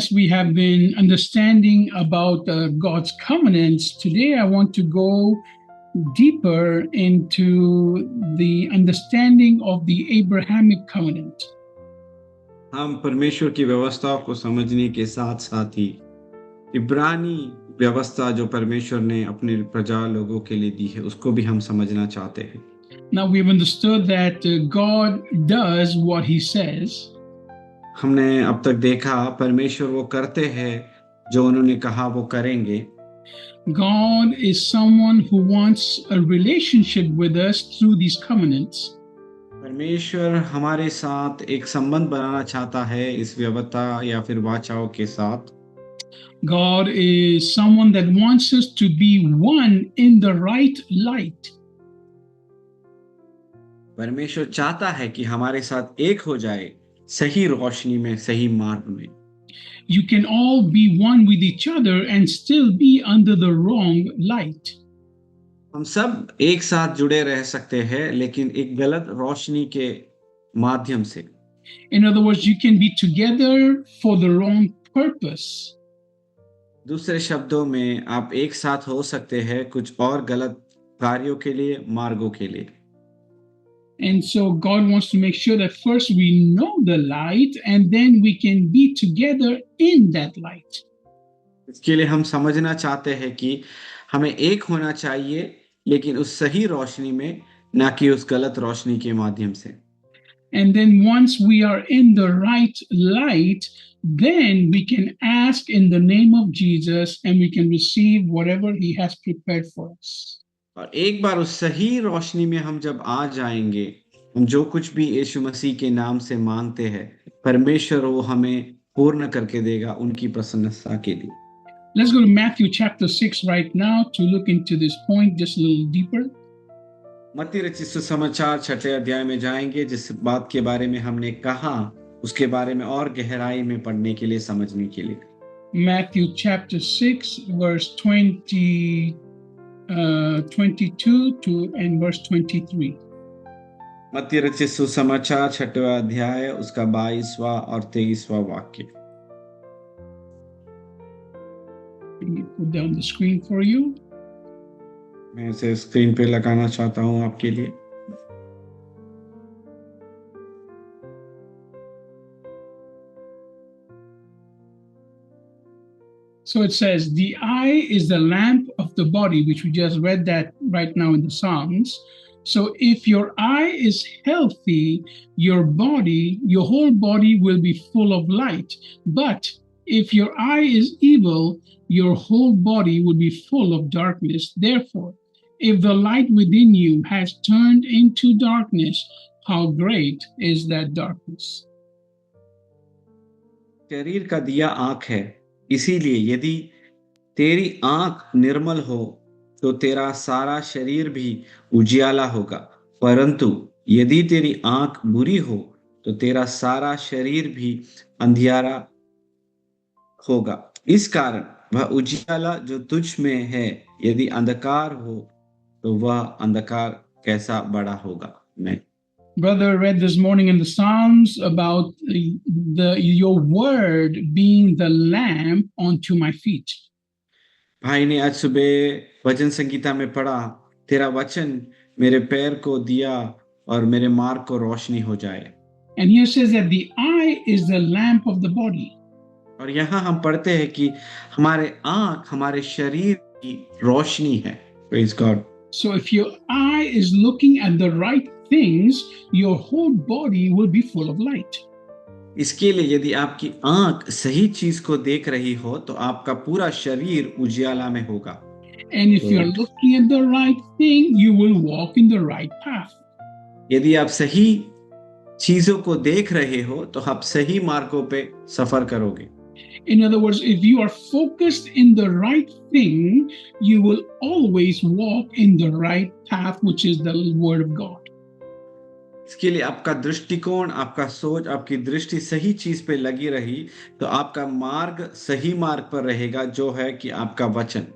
as we have been understanding about God's covenants, today I want to go deeper into the understanding of the Abrahamic covenant. हम परमेश्वर की व्यवस्था को समझने के साथ साथ ही इब्रानी व्यवस्था जो परमेश्वर ने अपने प्रजा लोगों के लिए दी है उसको भी हम समझना चाहते हैं। Now we've understood that God does what he says. हमने अब तक देखा परमेश्वर वो करते हैं जो उन्होंने कहा वो करेंगे। God is someone who wants a relationship with us through these covenants. परमेश्वर हमारे साथ एक संबंध बनाना चाहता है इस व्यवस्था या फिर वाचाओं के साथ। God is someone that wants us to be one in the right light. परमेश्वर चाहता है कि हमारे साथ एक हो जाए सही रोशनी में, सही मार्ग में। You can all be one with each other and still be under the wrong light. हम सब एक साथ जुड़े रह सकते हैं लेकिन एक गलत रोशनी के माध्यम से। In other words, you can be together for the wrong purpose. दूसरे शब्दों में आप एक साथ हो सकते हैं कुछ और गलत कार्यों के लिए, मार्गों के लिए। And so God wants to make sure that first we know the light and then we can be together in that light. इसके लिए हम समझना चाहते हैं कि हमें एक होना चाहिए लेकिन उस सही रोशनी में, ना कि उस गलत रोशनी के माध्यम से। And then once we are in the right light, then we can ask in the name of Jesus and we can receive whatever he has prepared for us. और एक बार उस सही रोशनी में हम जब आ जाएंगे, हम जो कुछ भी यीशु मसीह के नाम से मांगते हैं परमेश्वर वो हमें पूर्ण करके देगा उनकी प्रसन्नता के लिए। Let's go to Matthew chapter 6 right now to look into this point just a little deeper. मत्ती रचित सुसमाचार 6 अध्याय में जाएंगे। जिस बात के बारे में हमने कहा उसके बारे में और गहराई में पढ़ने के लिए, समझने के लिए। Matthew chapter 6 verse 22 to and verse 23. मत्ती रचित सुसमाचार 6वां अध्याय उसका 22वां और 23वां वाक्य। Let me put down the screen for you. मैं इसे स्क्रीन पे लगाना चाहता हूं आपके लिए। So it says, the eye is the lamp of the body, which we just read that right now in the Psalms. So if your eye is healthy, your whole body will be full of light. But if your eye is evil, your whole body will be full of darkness. Therefore, if the light within you has turned into darkness, how great is that darkness? शरीर का दिया आंख है, इसीलिए यदि तेरी आंख निर्मल हो तो तेरा सारा शरीर भी उजियाला होगा, परंतु यदि तेरी आंख बुरी हो तो तेरा सारा शरीर भी अंधियारा होगा। इस कारण वह उजियाला जो तुझ में है यदि अंधकार हो तो वह अंधकार कैसा बड़ा होगा। मैं Brother read this morning in the Psalms about your word being the lamp unto my feet. भाई ने आज सुबह वचन संगीता में पढ़ा, तेरा वचन मेरे पैर को दिया और मेरे मार्ग को रोशनी हो जाए। And here says that the eye is the lamp of the body. और यहाँ हम पढ़ते हैं कि हमारे आंख हमारे शरीर की रोशनी है। Praise God. So if your eye is looking at the right things, your whole body will be full of light. इसके लिए यदि आपकी आंख सही चीज को देख रही हो तो आपका पूरा शरीर उजियाला में होगा। And if you're looking at the right thing, you will walk in the right path. यदि आप सही चीजों को देख रहे हो तो आप सही मार्गों पे सफर करोगे। In other words, if you are focused in the right thing, you will always walk in the right path, which is the word of God. इसके लिए आपका दृष्टिकोण, आपका सोच, आपकी दृष्टि सही चीज पे लगी रही तो आपका मार्ग सही मार्ग पर रहेगा, जो है कि आपका वचन।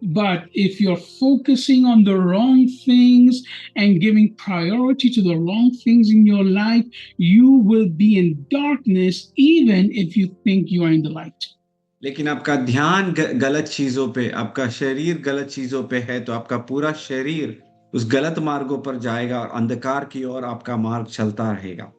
But if you're focusing on the wrong things and giving priority to the wrong things in your life, you will be in darkness even if you think you are in the light. लेकिन आपका ध्यान गलत चीजों पे, आपका शरीर गलत चीजों पे है, तो आपका पूरा शरीर उस गलत मार्गों पर जाएगा और अंधकार की ओर आपका मार्ग चलता रहेगा।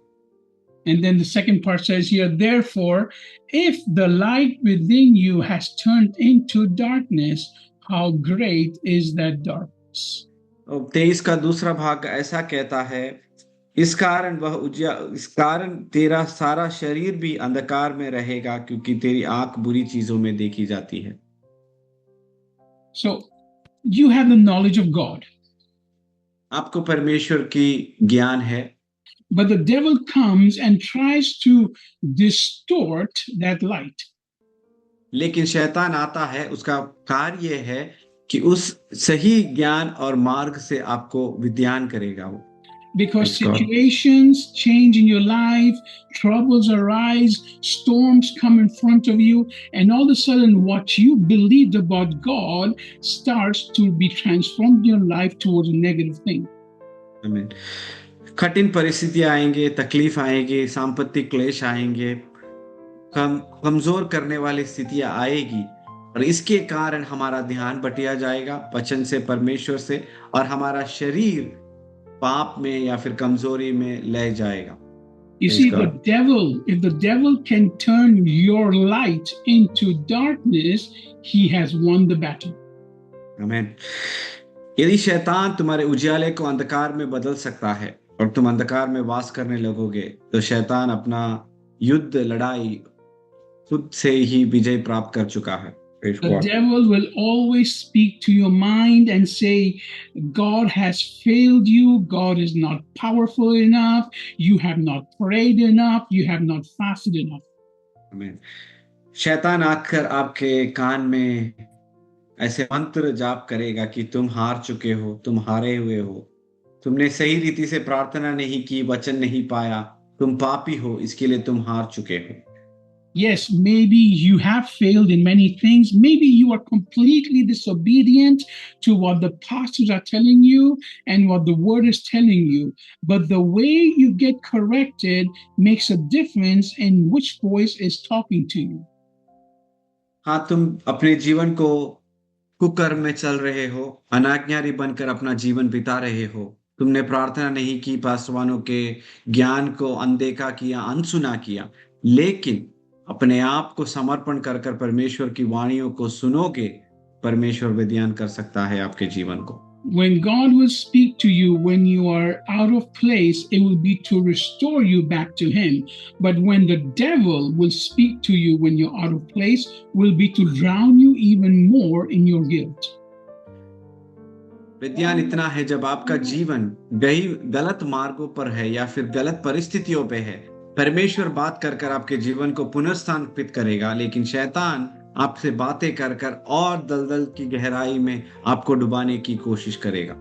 And then the second part says here, therefore, if the light within you has turned into darkness, how great is that darkness? और 23 का दूसरा भाग ऐसा कहता है, इस कारण तेरा सारा शरीर भी अंधकार में रहेगा, क्योंकि तेरी आंख बुरी चीजों में देखी जाती है। So you have the knowledge of God, आपको परमेश्वर की ज्ञान है, but the devil comes and tries to distort that light. लेकिन शैतान आता है, उसका कार्य ये है कि उस सही ज्ञान और मार्ग से आपको विद्यान करेगा वो। Because Praise God. situations change in your life, troubles arise, storms come in front of you, and all of a sudden, what you believed about God starts to be transformed in your life towards a negative thing. आमीन। कठिन परिस्थितियां आएंगे, तकलीफ आएंगे, सांपत्तिक क्लेश आएंगे, कमजोर करने वाली स्थितियां आएगी, और इसके कारण हमारा ध्यान बटिया जाएगा वचन से, परमेश्वर से, और हमारा शरीर पाप में या फिर कमजोरी में ले जाएगा। You Praise see, God. if the devil can turn your light into darkness, he has won the battle. आमीन। यदि शैतान तुम्हारे उजियाले को अंधकार में बदल सकता है और तुम अंधकार में वास करने लगोगे, तो शैतान अपना युद्ध लड़ाई खुद से ही विजय प्राप्त कर चुका है। Praise The God. devil will always speak to your mind and say, God has failed you. God is not powerful enough. You have not prayed enough. You have not fasted enough. आमीन। शैतान आकर आपके कान में ऐसे मंत्र जाप करेगा कि तुम हार चुके हो, तुम हारे हुए हो, तुमने सही रीति से प्रार्थना नहीं की, वचन नहीं पाया, तुम पापी हो, इसके लिए तुम हार चुके हो। Yes, maybe you have failed in many things. Maybe you are completely disobedient to what the pastors are telling you and what the word is telling you. But the way you get corrected makes a difference in which voice is talking to you. हाँ, तुम अपने जीवन को कुकर्म में चल रहे हो, अनाज्ञारी बनकर अपना जीवन बिता रहे हो, तुमने प्रार्थना नहीं की, पासवानों के ज्ञान को अनदेखा किया, अनसुना किया, लेकिन अपने आप को समर्पण कर कर परमेश्वर की वाणियों को सुनोगे, परमेश्वर विद्यान कर सकता है आपके जीवन को। When God will speak to you when you are out of place, it will be to restore you back to Him. But when the devil will speak to you when you're out of place, will be to drown you even more in your guilt. विद्यान इतना है, जब आपका जीवन गलत मार्गों पर है या फिर गलत परिस्थितियों पे है, परमेश्वर बात कर कर आपके जीवन को पुनर्स्थापित करेगा, लेकिन शैतान आपसे बातें कर कर और दलदल की गहराई में आपको डुबाने की कोशिश करेगा।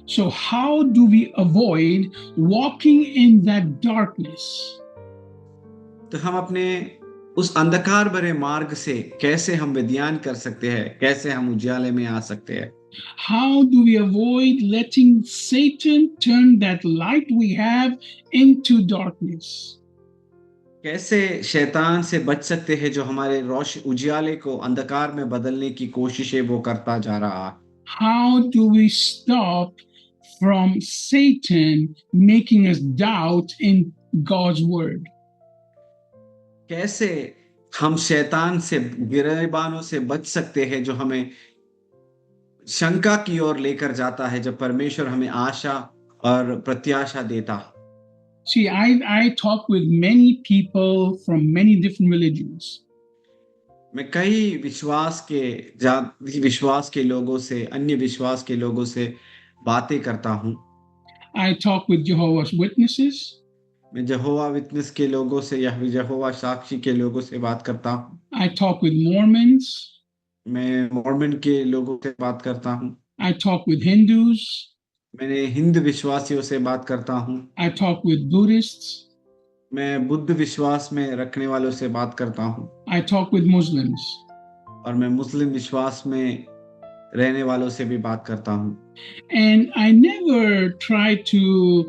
So how do we avoid walking in that darkness? तो हम अपने उस अंधकार भरे मार्ग से कैसे हम विद्यान कर सकते हैं, कैसे हम उजाले में आ सकते हैं? How do we avoid letting Satan turn that light we have into darkness? कैसे शैतान से बच सकते हैं जो हमारे उजियाले को अंधकार में बदलने की कोशिशें वो करता जा रहा है? How do we stop from Satan making us doubt in God's word? कैसे हम शैतान से, गिरेबानों से बच सकते हैं जो हमें शंका की ओर लेकर जाता है, जब परमेश्वर हमें आशा और प्रत्याशा देता है? See, I talk with many people from many different religions. मैं कई विश्वास के लोगों से, अन्य विश्वास के लोगों से बातें करता हूँ। I talk with Jehovah's Witnesses. मैं यहोवा विटनेस के लोगों से या यहोवा साक्षी के लोगों से बात करता हूँ। I talk with Mormons. मैं मॉर्मन के लोगों से बात करता हूँ। I talk with Hindus. मैंने हिंदू विश्वासियों से बात करता हूँ। I talk with Buddhists. मैं बुद्ध विश्वास में रखने वालों से बात करता हूँ। I talk with Muslims. और मैं मुस्लिम विश्वास में रहने वालों से भी बात करता हूँ। And I never try to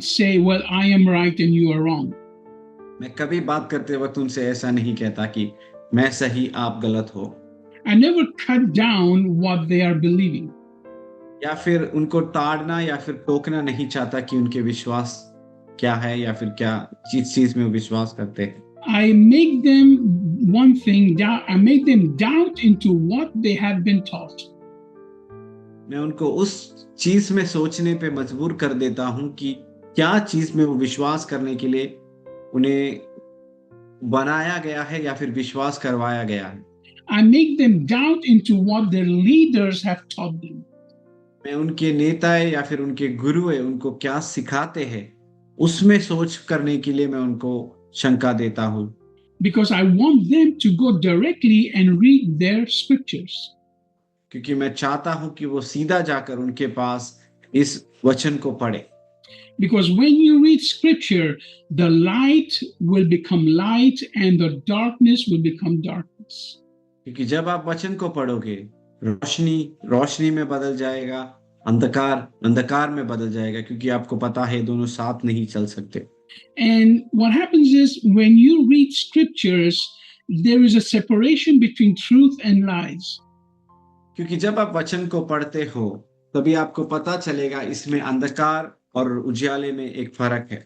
say, well, I am right and you are wrong. मैं कभी बात करते वक्त उनसे ऐसा नहीं कहता कि मैं सही आप गलत हो, I never cut down what they are believing. या फिर उनको ताड़ना या फिर टोकना नहीं चाहता कि उनके विश्वास क्या है या फिर क्या चीज में वो विश्वास करते हैं। I make them one thing, I make them doubt into what they have been taught. मैं उनको उस चीज में सोचने पे मजबूर कर देता हूँ कि क्या चीज में वो विश्वास करने के लिए उन्हें बनाया गया है या फिर विश्वास करवाया गया है। I make them doubt into what their leaders have taught them. मैं उनके नेता है या फिर उनके गुरु है उनको क्या सिखाते हैं उसमें सोच करने के लिए मैं उनको शंका देता हूँ। Because I want them to go directly and read their scriptures. क्योंकि मैं चाहता हूं कि वो सीधा जाकर उनके पास इस वचन को पढ़े। Because when you read scripture, the light will become light and the darkness will become darkness. क्योंकि जब आप वचन को पढ़ोगे रोशनी रोशनी में बदल जाएगा, अंधकार अंधकार में बदल जाएगा, क्योंकि आपको पता है दोनों साथ नहीं चल सकते। And what happens is when you read scriptures, there is a separation between truth and lies. क्योंकि जब आप वचन को पढ़ते हो तभी आपको पता चलेगा इसमें अंधकार और उजियाले में एक फर्क है।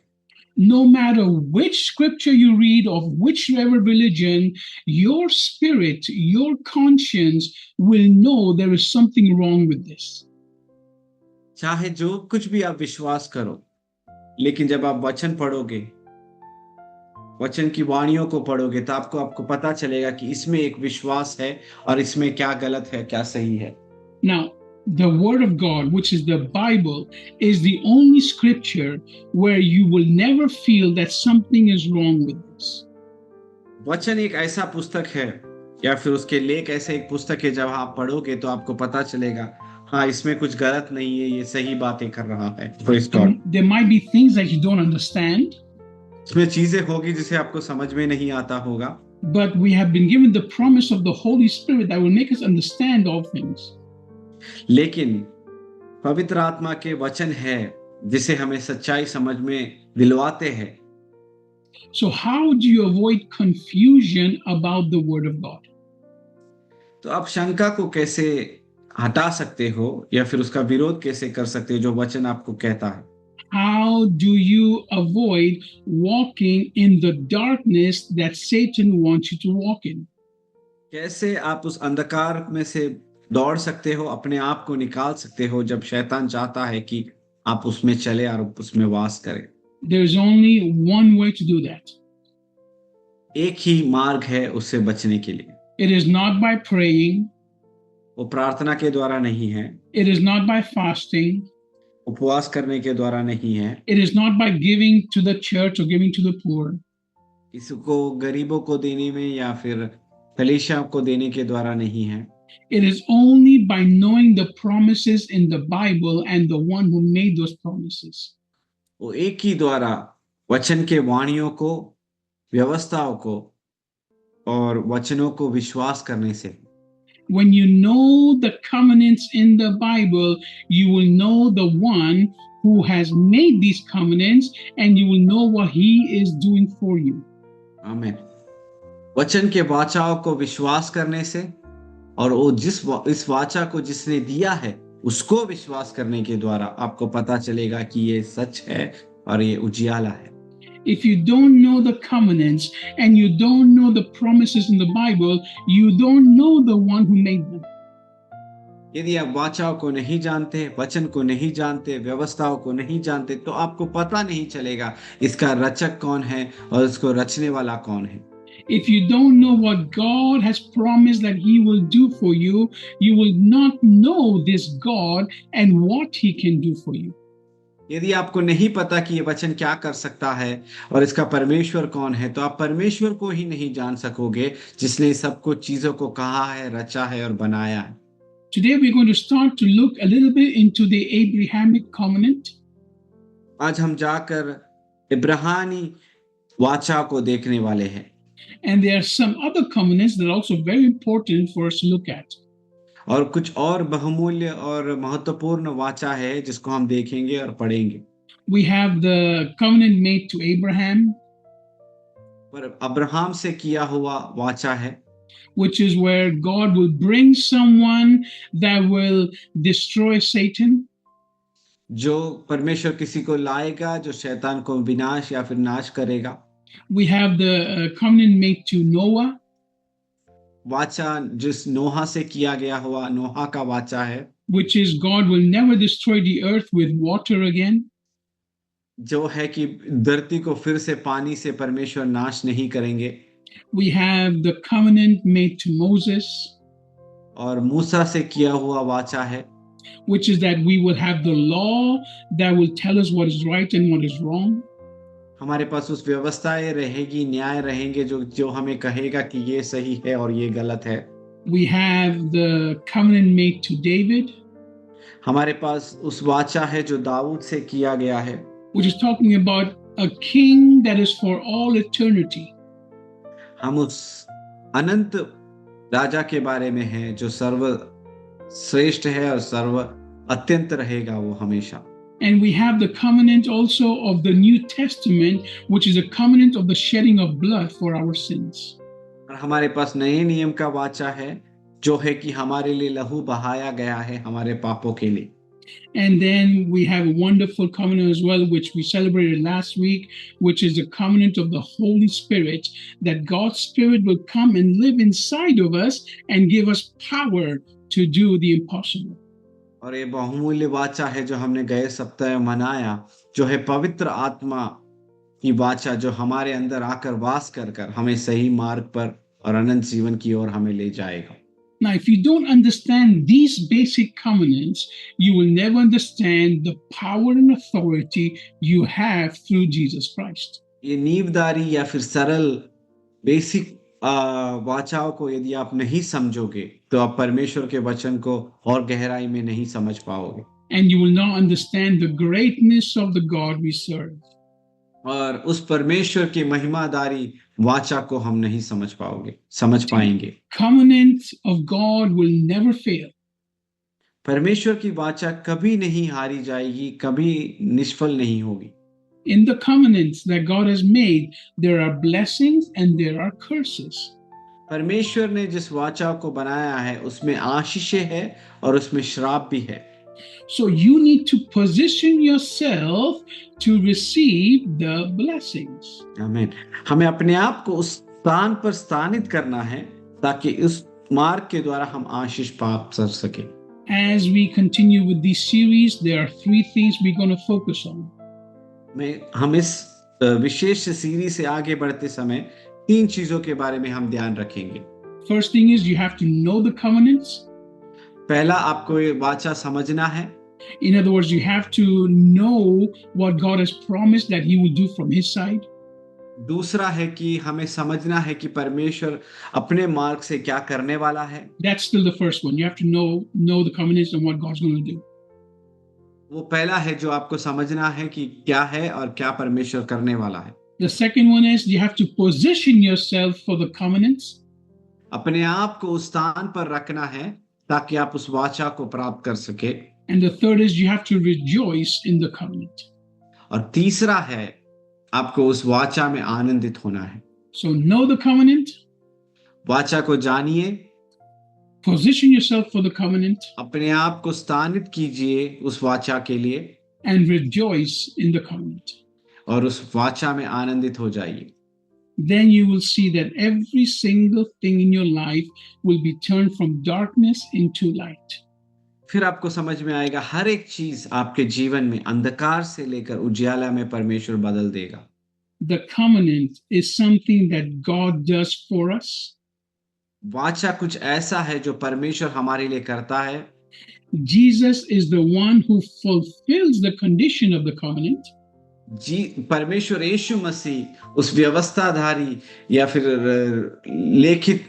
No matter which scripture you read of whichever religion, your spirit, your conscience will know there is something wrong with this. चाहे जो कुछ भी आप विश्वास करो, लेकिन जब आप वचन पढ़ोगे, वचन की वाणियों को पढ़ोगे तो आपको पता चलेगा कि इसमें एक विश्वास है और इसमें क्या गलत है क्या सही है। Now, the Word of God, which is the Bible, is the only scripture where you will never feel that something is wrong with this. वचन एक ऐसा पुस्तक है या फिर उसके लेख ऐसे एक पुस्तक है, जब आप पढ़ोगे तो आपको पता चलेगा हाँ इसमें कुछ गलत नहीं है, ये सही बातें कर रहा है। There might be things that you don't understand, इसमें चीजें होगी जिसे आपको समझ में नहीं आता होगा, but we have been given the promise of the Holy Spirit that will make us understand all things. लेकिन पवित्र आत्मा के वचन है जिसे हमें सच्चाई समझ में दिलवाते हैं। So how do you avoid confusion about the Word of God? तो आप शंका को कैसे हटा सकते हो या फिर उसका विरोध कैसे कर सकते हो जो वचन आपको कहता है? How do you avoid walking in the darkness that Satan wants you to walk in? कैसे आप उस अंधकार में से दौड़ सकते हो, अपने आप को निकाल सकते हो जब शैतान चाहता है कि आप उसमें चले और उसमें वास करें? There is only one way to do that. एक ही मार्ग है उससे बचने के लिए। It is not by praying. वो प्रार्थना के द्वारा नहीं है। It is not by fasting. उपवास करने के द्वारा नहीं है। It is not by giving to the church or giving to the poor. इसको गरीबों को देने में या फिर कलीसिया को देने के द्वारा नहीं है। It is only by knowing the promises in the Bible and the one who made those promises. वो एक ही द्वारा वचन के वाणियों को, व्यवस्थाओं को और वचनों को विश्वास करने से। When you know the covenants in the Bible, you will know the one who has made these covenants and you will know what he is doing for you. आमीन। वचन के वाचाओं को विश्वास करने से और वो इस वाचा को जिसने दिया है उसको विश्वास करने के द्वारा आपको पता चलेगा कि ये सच है और ये उजियाला है। If you don't know the covenants and you don't know the promises in the Bible, you don't know the one who made them. यदि आप वाचाओं को नहीं जानते, वचन को नहीं जानते, व्यवस्थाओं को नहीं जानते, तो आपको पता नहीं चलेगा इसका रचक कौन है और इसको रचने वाला कौन है। If you don't know what God has promised that he will do for you, you will not know this God and what he can do for you. यदि आपको नहीं पता कि ये वचन क्या कर सकता है और इसका परमेश्वर कौन है, तो आप परमेश्वर को ही नहीं जान सकोगे जिसने सब कुछ चीजों को कहा है, रचा है और बनाया है। Today we're going to start to look a little bit into the Abrahamic covenant. आज हम जाकर इब्राहिमी वाचा को देखने वाले हैं। And there are some other covenants that are also very important for us to look at. और कुछ और बहुमूल्य और महत्वपूर्ण वाचा है जिसको हम देखेंगे और पढ़ेंगे। We have the covenant made to Abraham, पर अब्राहम से किया हुआ वाचा है, which is where God will bring someone that will destroy Satan. जो परमेश्वर किसी को लाएगा जो शैतान को विनाश या फिर नाश करेगा। We have the covenant made to Noah, वाचा जिस नोहा से किया गया हुआ नोहा का वाचा है, which is God will never destroy the earth with water again. जो है कि धरती को फिर से पानी से परमेश्वर नाश नहीं करेंगे। We have the covenant made to Moses, और मूसा से किया हुआ वाचा है, which is that we will have the law that will tell us what is right and what is wrong. हमारे पास उस व्यवस्थाएं रहेगी, न्याय रहेंगे जो जो हमें कहेगा कि ये सही है और ये गलत है। We have the covenant made to David, हमारे पास उस वाचा है जो दाऊद से किया गया है, which is talking about a king that is for all eternity. हम उस अनंत राजा के बारे में है जो सर्व श्रेष्ठ है और सर्व अत्यंत रहेगा वो हमेशा। And we have the covenant also of the New Testament, which is a covenant of the shedding of blood for our sins. और हमारे पास नए नियम का वाचा है जो है कि हमारे लिए लहू बहाया गया है हमारे पापों के लिए। And then we have a wonderful covenant as well, which we celebrated last week, which is the covenant of the Holy Spirit, that God's Spirit will come and live inside of us and give us power to do the impossible. और ये बहुमूल्य वाचा है जो हमने गए सप्ताह में मनाया, जो है पवित्र आत्मा की वाचा जो हमारे अंदर आकर वास कर कर हमें सही मार्ग पर और अनंत जीवन की ओर हमें ले जाएगा। Now, if you don't understand these basic covenants, you will never understand the power and authority you have through Jesus Christ. ये नींवदारी या फिर सरल बेसिक वाचाओं को यदि आप नहीं समझोगे तो आप परमेश्वर के वचन को और गहराई में नहीं समझ पाओगे। And you will not understand the greatness of the God we serve. और उस परमेश्वर की महिमादारी वाचा को हम नहीं समझ पाएंगे। Covenant of God will never fail. परमेश्वर की वाचा कभी नहीं हारी जाएगी, कभी निष्फल नहीं होगी। In the covenants that God has made, there are blessings and there are curses. परमेश्वर ने जिस वाचा को बनाया है उसमें आशीषें है और उसमें श्राप भी है। So you need to position yourself to receive the blessings. आमीन। हमें अपने आप को उस स्थान पर स्थानित करना है ताकि उस मार्ग के द्वारा हम आशीष प्राप्त कर सके। As we continue with this series, there are 3 things we're going to focus on. हम इस विशेष सीरीज से आगे बढ़ते समय 3 चीजों के बारे में हम ध्यान रखेंगे। First thing is you have to know the covenants. पहला आपको ये वाचा समझना है। In other words, you have to know what God has promised that He will do from His side. दूसरा है कि हमें समझना है कि परमेश्वर अपने मार्ग से क्या करने वाला है। That's still the first one. You have to know the covenants and what God's going to do. वो पहला है जो आपको समझना है कि क्या है और क्या परमेश्वर करने वाला है। The second one is you have to position yourself for the covenants. अपने आप को उस स्थान पर रखना है ताकि आप उस वाचा को प्राप्त कर सके। And the third is you have to rejoice in the covenant. और तीसरा है आपको उस वाचा में आनंदित होना है। So know the covenant, वाचा को जानिए, position yourself for the covenant, अपने आप को स्थानित कीजिए उस वाचा के लिए and rejoice in the covenant. और उस वाचा में आनंदित हो जाइए। Then you will see that every single thing in your life will be turned from darkness into light. फिर आपको समझ में आएगा हर एक चीज आपके जीवन में अंधकार से लेकर उजियाला में परमेश्वर बदल देगा। The covenant is something that God does for us. वाचा कुछ ऐसा है जो परमेश्वर हमारे लिए करता है। Jesus is the one who fulfills the condition of the covenant. परमेश्वर यीशु मसीह उस व्यवस्थाधारी या फिर लेखित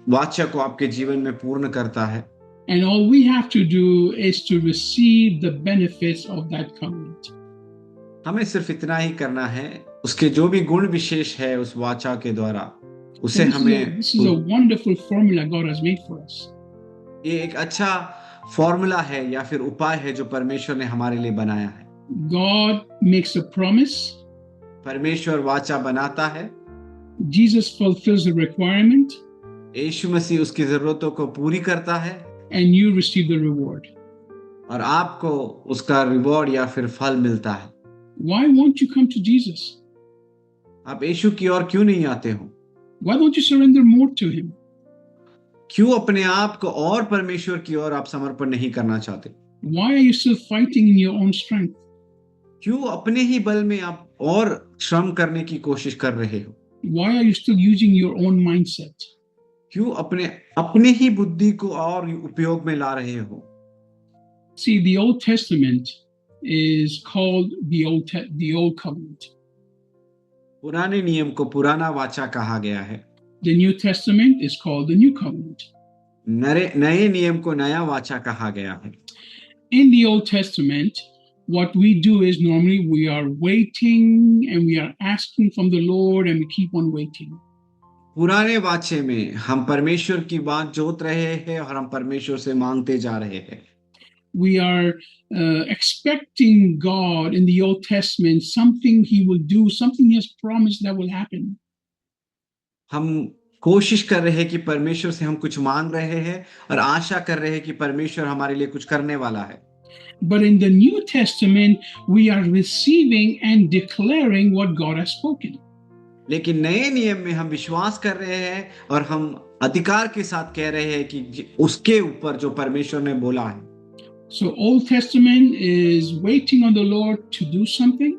वाचा को आपके जीवन में पूर्ण करता है। And all we have to do is to receive the benefits of that covenant. हमें सिर्फ इतना ही करना है, उसके जो भी गुण विशेष है उस वाचा के द्वारा उसे हमें। This is a wonderful formula God has made for us. ये एक अच्छा फॉर्मूला है या फिर उपाय है जो परमेश्वर ने हमारे लिए बनाया है। God makes a promise. परमेश्वर वाचा बनाता है, Jesus fulfills the requirement, यीशु मसीह उसकी जरूरतों को पूरी करता है and you receive the reward. और आपको उसका रिवॉर्ड या फिर फल मिलता है। Why won't you come to Jesus? आप यीशु की ओर क्यों नहीं आते हो? Why don't you surrender more to Him? क्यों अपने आप को और परमेश्वर की ओर आप समर्पण नहीं करना चाहते? Why are you still fighting in your own strength? क्यों अपने ही बल में आप और श्रम करने की कोशिश कर रहे हो? Why are you still using your own mindset? क्यों अपने अपने ही बुद्धि को और उपयोग में ला रहे हो? See, the Old Testament is called the Old Covenant. पुराने नियम को पुराना वाचा कहा गया है, The New Testament is called the New Covenant. नए नियम को नया वाचा कहा गया है। In the Old Testament, what we do is normally we are waiting and we are asking from the Lord and we keep on waiting. पुराने वाचे में हम परमेश्वर की बात जोत रहे हैं और हम परमेश्वर से मांगते जा रहे हैं। We are expecting God in the Old Testament, something He will do, something He has promised that will happen. हम कोशिश कर रहे हैं कि परमेश्वर से हम कुछ मांग रहे हैं और आशा कर रहे हैं कि परमेश्वर हमारे लिए कुछ करने वाला है। But in the New Testament, we are receiving and declaring what God has spoken. लेकिन नए नियम में हम विश्वास कर रहे हैं और हम अधिकार के साथ कह रहे हैं कि उसके ऊपर जो परमेश्वर ने बोला है। So Old Testament is waiting on the Lord to do something.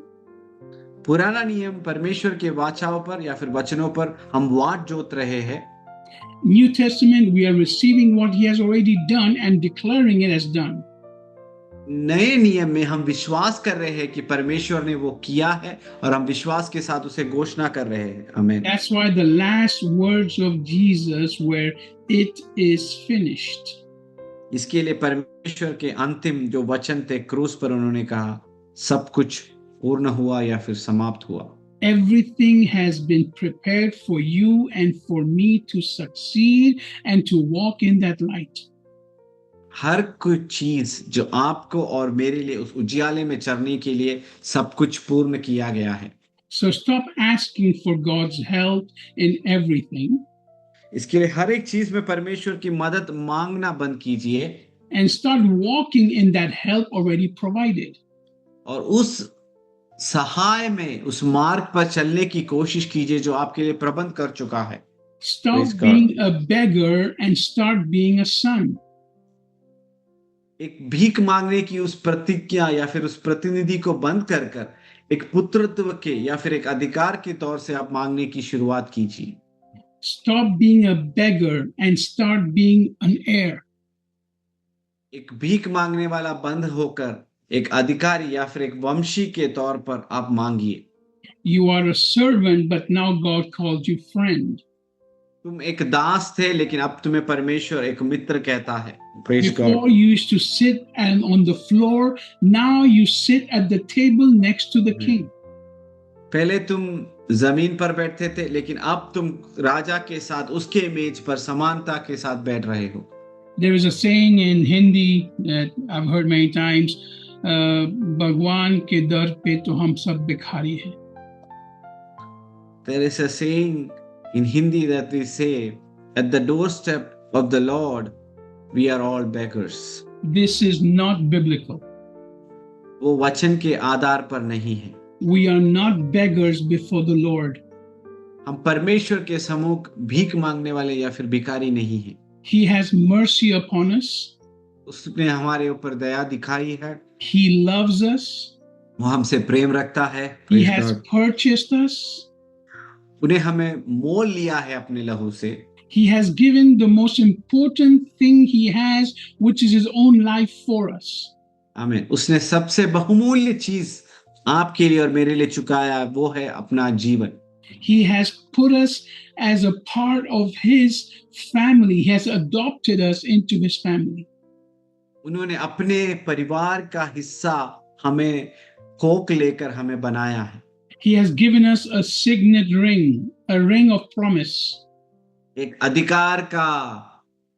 पुराना नियम परमेश्वर के वाचाओं पर या फिर वचनों पर हम वाट जोत रहे हैं। New Testament, we are receiving what He has already done and declaring it as done. नए नियम में हम विश्वास कर रहे हैं कि परमेश्वर ने वो किया है और हम विश्वास के साथ उसे घोषणा कर रहे हैं। आमीन। That's why the last words of Jesus were, "It is finished." इसके लिए परमेश्वर के अंतिम जो वचन थे क्रूस पर उन्होंने कहा सब कुछ पूर्ण हुआ या फिर समाप्त हुआ। Everything has been prepared for you and for me to succeed and to walk in that light. हर कुछ चीज जो आपको और मेरे लिए उस उजियाले में चलने के लिए सब कुछ पूर्ण किया गया है। So stop asking for God's help in everything इसके लिए हर एक चीज में परमेश्वर की मदद मांगना बंद कीजिए and start walking in that help already provided. और उस सहाय में उस मार्ग पर चलने की कोशिश कीजिए जो आपके लिए प्रबंध कर चुका है। Stop Praise God. being a beggar and start being a son. एक भीख मांगने की उस प्रतिज्ञा या फिर उस प्रतिनिधि को बंद कर कर एक पुत्रत्व के या फिर एक अधिकार के तौर से आप मांगने की शुरुआत कीजिए। Stop being a beggar and start being an heir. एक भीख मांगने वाला बंद होकर एक अधिकारी या फिर एक वंशी के तौर पर आप मांगिए। You are a servant, but now God calls you friend. तुम एक दास थे लेकिन अब तुम्हें परमेश्वर एक मित्र कहता है। Praise God. Before you used to sit and on the floor, now you sit at the table next to the king. पहले तुम जमीन पर बैठते थे लेकिन अब तुम राजा के साथ उसके मेज पर समानता के साथ बैठ रहे हो। There is a saying in Hindi that I've heard many times, भगवान के दर पे तो हम सब भिखारी हैं. There is a saying in Hindi that we say, at the doorstep of the Lord, we are all beggars. This is not biblical. वो वचन के आधार पर नहीं है। We are not beggars before the Lord. हम परमेश्वर के सम्मुख भीख मांगने वाले या फिर भिखारी नहीं हैं। He has mercy upon us. उसने हमारे ऊपर दया दिखाई है। He loves us. वो हमसे प्रेम रखता है। He Praise has God. purchased us. उन्हें हमें मोल लिया है अपने लहू से। He has given the most important thing he has, which is his own life for us. आमीन। उसने सबसे बहुमूल्य चीज आपके लिए और मेरे लिए चुकाया, वो है अपना जीवन। He has put us as a part of his family. He has adopted us into his family. उन्होंने अपने परिवार का हिस्सा हमें कोख लेकर हमें बनाया है। He has given us a signet ring, a ring of promise. एक अधिकार का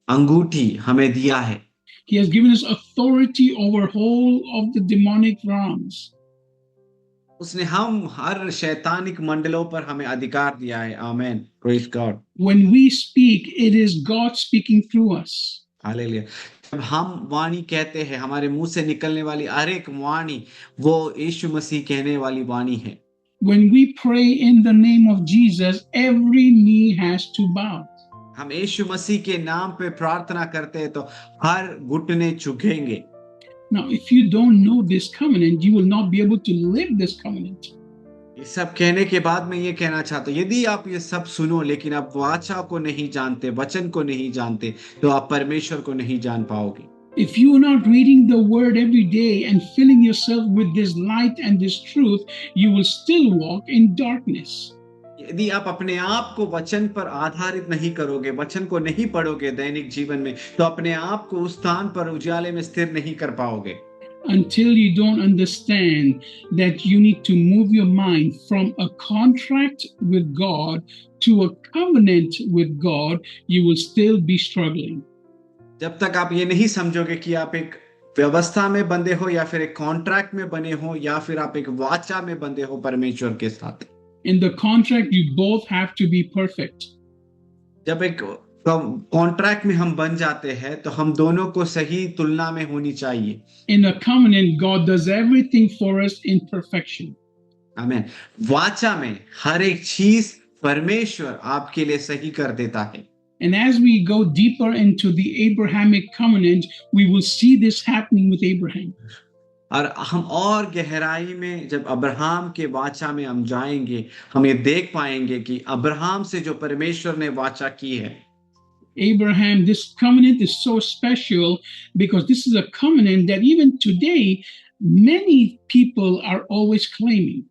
अंगूठी हमें दिया है। He has given us authority over whole of the demonic realms. उसने हम हर शैतानिक मंडलों पर हमें अधिकार दिया है। Amen, praise God, When we speak, it is God speaking through us. Hallelujah. जब हम वाणी कहते हैं, हमारे मुंह से निकलने वाली हर एक वाणी वो यीशु मसीह कहने वाली वाणी है। When we pray in the name of Jesus, every knee has to bow. हम यीशु मसीह के नाम पे प्रार्थना करते हैं तो हर घुटने झुकेंगे। Now, if you don't know this covenant, you will not be able to live this covenant. ये सब कहने के बाद मैं ये कहना चाहता हूँ, यदि आप ये सब सुनो लेकिन आप वाचा को नहीं जानते, वचन को नहीं जानते, तो आप परमेश्वर को नहीं जान पाओगे। If you are not reading the word every day and filling yourself with this light and this truth, you will still walk in darkness. यदि आप अपने आप को वचन पर आधारित नहीं करोगे, वचन को नहीं पढ़ोगे दैनिक जीवन में, तो अपने आप को उस स्थान पर उजाले में स्थिर नहीं कर पाओगे। Until you don't understand that you need to move your mind from a contract with God to a covenant with God, you will still be struggling. जब तक आप ये नहीं समझोगे कि आप एक व्यवस्था में बंधे हो या फिर एक कॉन्ट्रैक्ट में बने हो या फिर आप एक वाचा में बंधे हो परमेश्वर के साथ। In the contract, you both have to be perfect. जब एक कॉन्ट्रैक्ट में हम बन जाते हैं तो हम दोनों को सही तुलना में होनी चाहिए। In a covenant, God does everything for us in perfection. आमीन। वाचा में हर एक चीज परमेश्वर आपके लिए सही कर देता है। And as we go deeper into the Abrahamic covenant, we will see this happening with Abraham. और हम और गहराई में जब अब्राहम के वाचा में हम जाएंगे, हम ये देख पाएंगे कि अब्राहम से जो परमेश्वर ने वाचा की है। Abraham, this covenant is so special because this is a covenant that even today, many people are always claiming.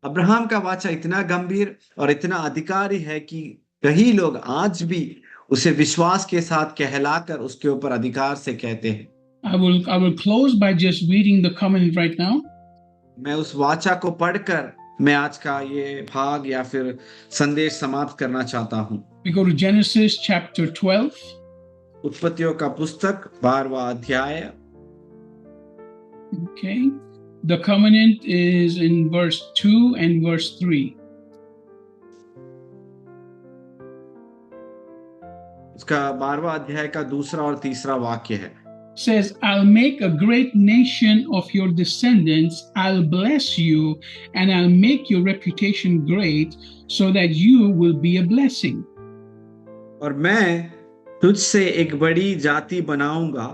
Abraham का वाचा इतना गंभीर और इतना अधिकारी है कि कई लोग आज भी उसे विश्वास के साथ कहलाकर उसके ऊपर अधिकार से कहते हैं। I will close by just reading the covenant right now. मैं उस वाचा को पढ़कर मैं आज का ये भाग या फिर संदेश समाप्त करना चाहता हूँ। We go to Genesis chapter 12. उत्पत्तियों का पुस्तक 12वां अध्याय। Okay. The covenant is in verse 2 and verse 3. उसका 12वां अध्याय का दूसरा और तीसरा वाक्य है। Says, I'll make a great nation of your descendants. I'll bless you and I'll make your reputation great so that you will be a blessing. और मैं तुझसे एक बड़ी जाति बनाऊंगा,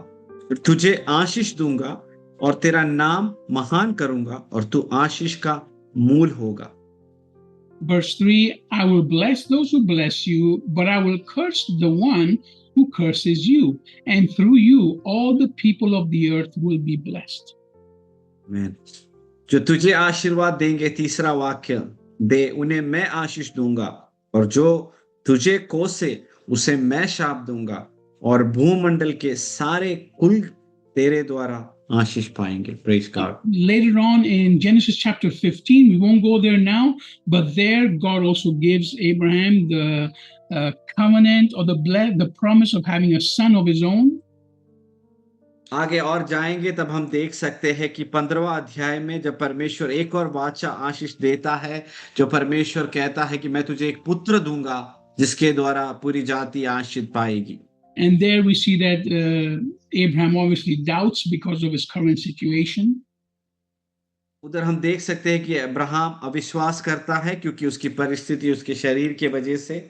तुझे आशीष दूंगा और तेरा नाम महान करूंगा और तू आशीष का मूल होगा। Verse 3, I will bless those who bless you, but I will curse the one who curses you, and through you all the people of the earth will be blessed. Amen. जो तुझे आशीर्वाद देंगे, तीसरा वाक्य, दे उन्हें मैं आशीष दूंगा और जो तुझे कोसे उसे मैं शाप दूंगा और भूमंडल के सारे कुल तेरे द्वारा आशीष पाएंगे। Praise God. Later on in Genesis chapter 15, we won't go there now, but there God also gives Abraham the covenant or the promise of having a son of his own. आगे और जाएंगे तब हम देख सकते हैं कि 15वां अध्याय में जब परमेश्वर एक और वाचा आशीष देता है, जो परमेश्वर कहता है कि मैं तुझे एक पुत्र दूंगा जिसके द्वारा पूरी जाति आशीष पाएगी। And there we see that Abraham obviously doubts because of his current situation. उधर हम देख सकते हैं कि अब्राहम अविश्वास करता है क्योंकि उसकी परिस्थिति उसके शरीर के वजह से।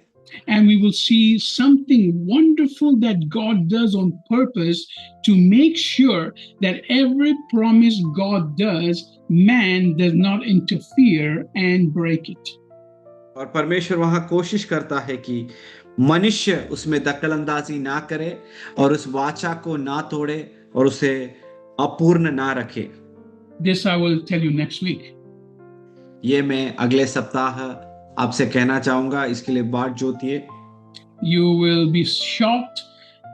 And we will see something wonderful that God does on purpose to make sure that every promise God does, man does not interfere and break it. और परमेश्वर वहां कोशिश करता है कि मनुष्य उसमें दखलंदाजी ना करे और उस वाचा को ना तोड़े और उसे अपूर्ण ना रखे। This I will tell you next week. ये मैं अगले सप्ताह आपसे कहना चाहूंगा, इसके लिए बाट जोतिए। You will be shocked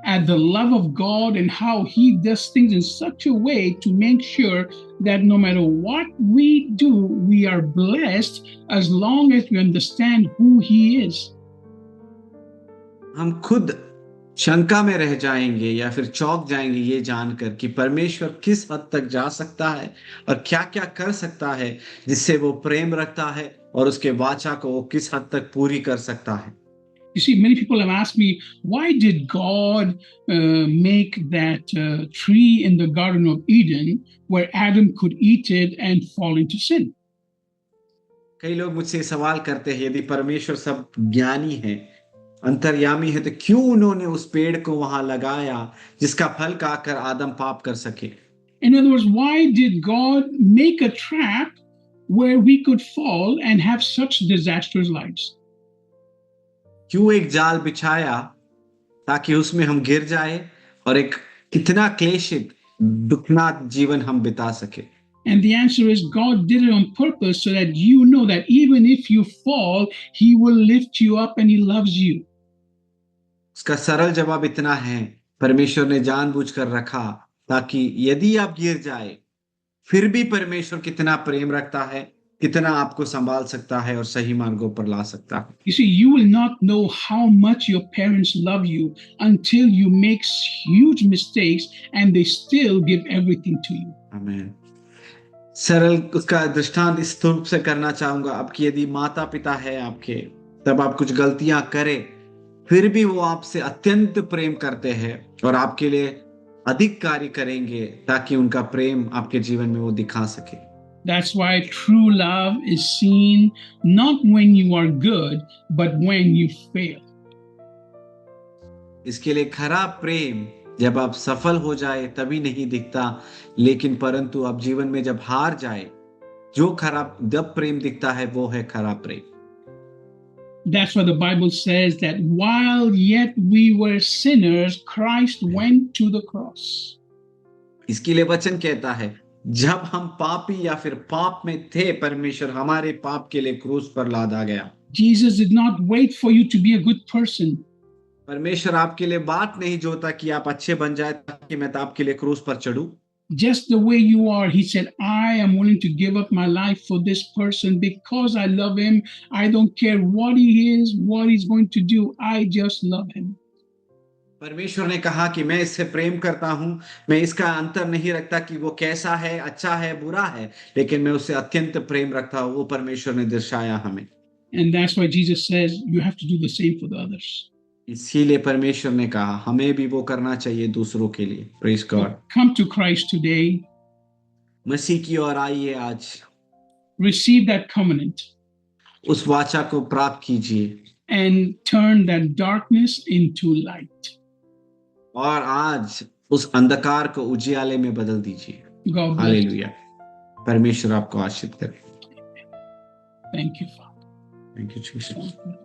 at the love of God and how He does things in such a way to make sure that no matter what we do, we are blessed as long as we understand who He is. हम खुद शंका में रह जाएंगे या फिर चौंक जाएंगे ये जानकर कि परमेश्वर किस हद तक जा सकता है और क्या क्या कर सकता है, जिससे वो प्रेम रखता है और उसके वाचा को वो किस हद तक पूरी कर सकता है। You see, many people have asked me, why did God make that tree in the Garden of Eden where Adam could eat it and fall into sin? कई लोग मुझसे सवाल करते हैं, यदि परमेश्वर सब ज्ञानी है, अंतर्यामी है, तो क्यों उन्होंने उस पेड़ को वहां लगाया जिसका फल खाकर आदम पाप कर सके। In other words, why did God make a trap where we could fall and have such disastrous lives? क्यों एक जाल बिछाया ताकि उसमें हम गिर जाए और एक कितना क्लेशित दुखनाक जीवन हम बिता सके। And the answer is God did it on purpose so that you know that even if you fall, He will lift you up and He loves you. उसका सरल जवाब इतना है, परमेश्वर ने जानबूझकर रखा ताकि यदि आप गिर जाए फिर भी परमेश्वर कितना प्रेम रखता है, कितना आपको संभाल सकता है और सही मार्गों पर ला सकता है। You see, you will not know how much your parents love you until you make huge mistakes and they still give everything to you. आमीन। सरल उसका दृष्टांत इस रूप से करना चाहूंगा, आपकी यदि माता पिता है आपके, तब आप कुछ गलतियां करें फिर भी वो आपसे अत्यंत प्रेम करते हैं और आपके लिए अधिक कार्य करेंगे ताकि उनका प्रेम आपके जीवन में वो दिखा सके। That's why true love is seen not when you are good, but when you fail. इसके लिए खरा प्रेम जब आप सफल हो जाए तभी नहीं दिखता, लेकिन परंतु आप जीवन में जब हार जाए, जो खराब जब प्रेम दिखता है वो है खरा प्रेम। That's why the Bible says that while yet we were sinners, Christ went to the cross. इसके लिए वचन कहता है, जब हम पापी या फिर पाप में थे, परमेश्वर हमारे पाप के लिए क्रूस पर लादा गया। Jesus did not wait for you to be a good person. परमेश्वर आपके लिए बात नहीं जोता कि आप अच्छे बन जाए ताकि मैं आपके लिए क्रूस पर चढ़ूं। Just the way you are, He said, I am willing to give up my life for this person because I love him. I don't care what he is, what he's going to do. I just love him. परमेश्वर ने कहा कि मैं इससे प्रेम करता हूं, मैं इसका अंतर नहीं रखता कि वो कैसा है, अच्छा है, बुरा है, लेकिन मैं उससे अत्यंत प्रेम रखता हूं। वो परमेश्वर ने दर्शाया हमें। And that's why Jesus says you have to do the same for the others. इसीलिए परमेश्वर ने कहा हमें भी वो करना चाहिए दूसरों के लिए। Praise God. Come to Christ today. मसीह की ओर आइए आज। Receive that covenant. उस वाचा को प्राप्त कीजिए। And turn that darkness into light. और आज उस अंधकार को उजियाले में बदल दीजिए। God bless. हालेलुया। परमेश्वर आपको आशीष करे। Thank you, Father. Thank you Jesus.